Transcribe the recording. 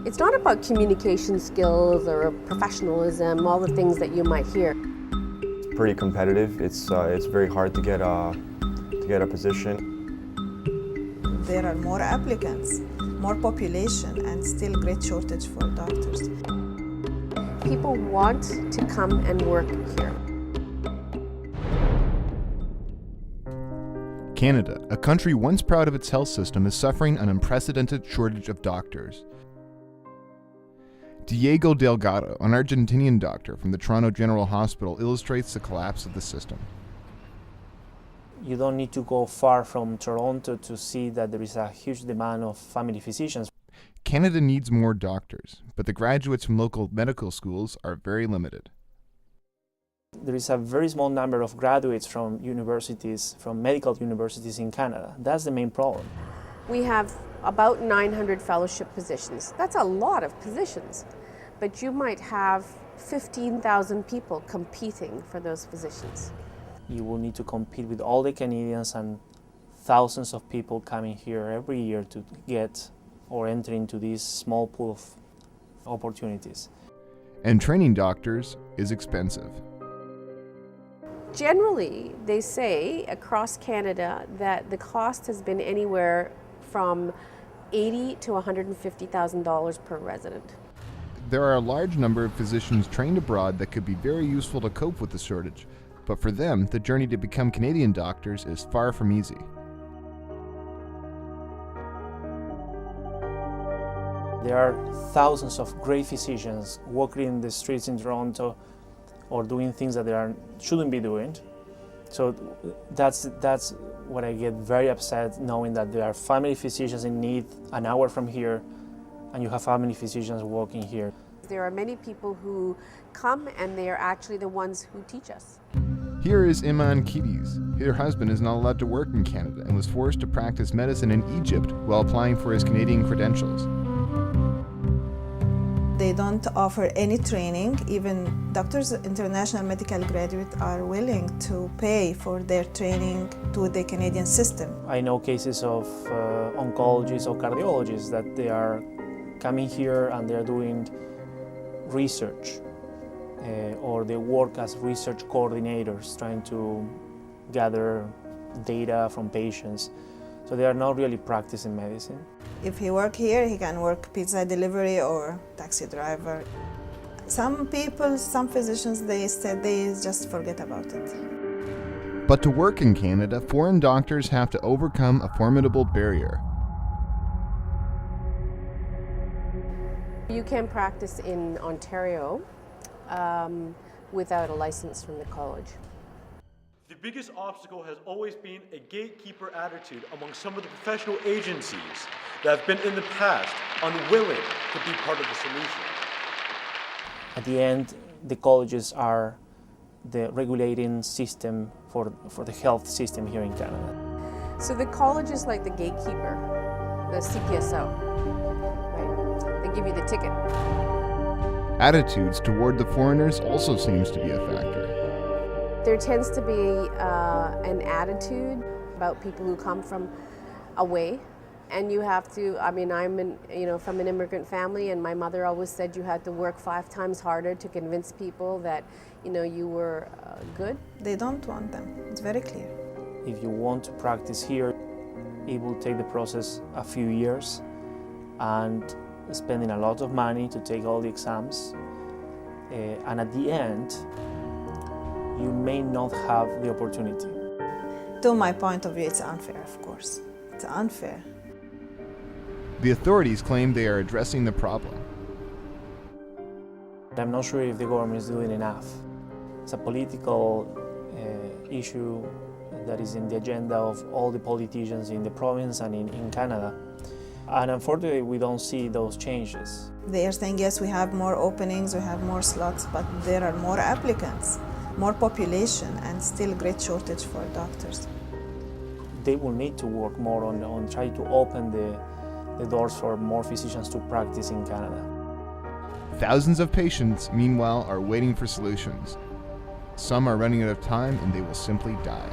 It's not about communication skills or professionalism, all the things that you might hear. It's pretty competitive. It's very hard to get a position. There are more applicants, more population, and still great shortage for doctors. People want to come and work here. Canada, a country once proud of its health system, is suffering an unprecedented shortage of doctors. Diego Delgado, an Argentinian doctor from the Toronto General Hospital, illustrates the collapse of the system. You don't need to go far from Toronto to see that there is a huge demand of family physicians. Canada needs more doctors, but the graduates from local medical schools are very limited. There is a very small number of graduates from universities, from medical universities in Canada. That's the main problem. We have about 900 fellowship positions. That's a lot of positions, but you might have 15,000 people competing for those positions. You will need to compete with all the Canadians and thousands of people coming here every year to get or enter into this small pool of opportunities. And training doctors is expensive. Generally, they say across Canada that the cost has been anywhere from $80,000 to $150,000 per resident. There are a large number of physicians trained abroad that could be very useful to cope with the shortage, but for them, the journey to become Canadian doctors is far from easy. There are thousands of great physicians walking in the streets in Toronto or doing things that they shouldn't be doing. So that's what I get very upset, knowing that there are family physicians in need an hour from here, and you have family physicians working here. There are many people who come and they are actually the ones who teach us. Here is Iman Kidis. Her husband is not allowed to work in Canada and was forced to practice medicine in Egypt while applying for his Canadian credentials. They don't offer any training. Even doctors, international medical graduates, are willing to pay for their training to the Canadian system. I know cases of oncologists or cardiologists that they are coming here and they're doing research or they work as research coordinators trying to gather data from patients. So they are not really practicing medicine. If he work here, he can work pizza delivery or taxi driver. Some people, some physicians, they said they just forget about it. But to work in Canada, foreign doctors have to overcome a formidable barrier. You can practice in Ontario without a license from the college. The biggest obstacle has always been a gatekeeper attitude among some of the professional agencies that have been in the past unwilling to be part of the solution. At the end, the colleges are the regulating system for the health system here in Canada. So the college is like the gatekeeper, the CPSO, right? They give you the ticket. Attitudes toward the foreigners also seems to be a factor. There tends to be an attitude about people who come from away, and you have to, I mean, I'm from an immigrant family, and my mother always said you had to work 5 times harder to convince people that, you were good. They don't want them, it's very clear. If you want to practice here, it will take the process a few years and spending a lot of money to take all the exams. And at the end, you may not have the opportunity. To my point of view, it's unfair, of course. It's unfair. The authorities claim they are addressing the problem. I'm not sure if the government is doing enough. It's a political issue that is in the agenda of all the politicians in the province and in Canada. And unfortunately, we don't see those changes. They are saying, yes, we have more openings, we have more slots, but there are more applicants, more population, and still great shortage for doctors. They will need to work more on trying to open the doors for more physicians to practice in Canada. Thousands of patients, meanwhile, are waiting for solutions. Some are running out of time and they will simply die.